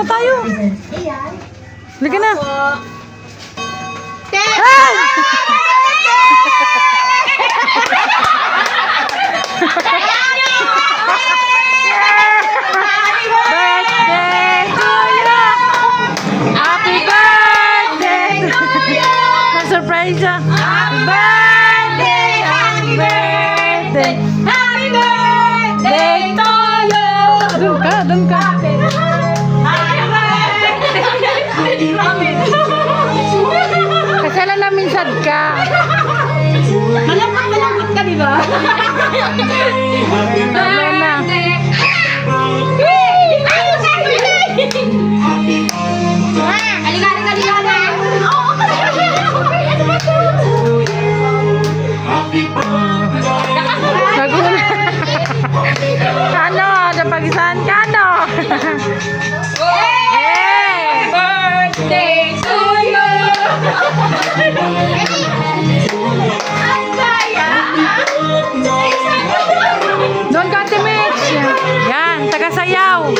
na tayo. Halika na. Surprise siya. Happy birthday, happy birthday, happy birthday to you. Doon ka, doon ka. Happy birthday. Kasala namin sad ka. Malambot ka, di ba? Wala na. Ano? Napagisahan ka, no? Happy birthday to you! Ang saya! Doon ka, Timix. Yan, taga-sayaw.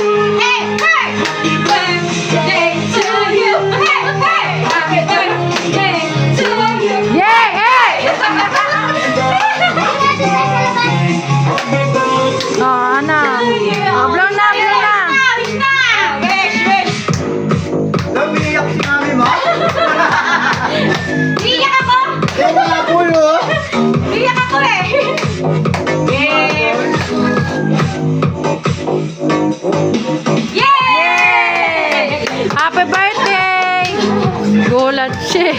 Happy birthday to you! Happy birthday to you! Yeah, hey! Oh, ano? Oh, blow na, blow na. Wish, wish! Namiyak si mami mo? Iiyak ako! Yung mga pulo. Iiyak ako eh! Yay! Happy birthday! Gulat siya.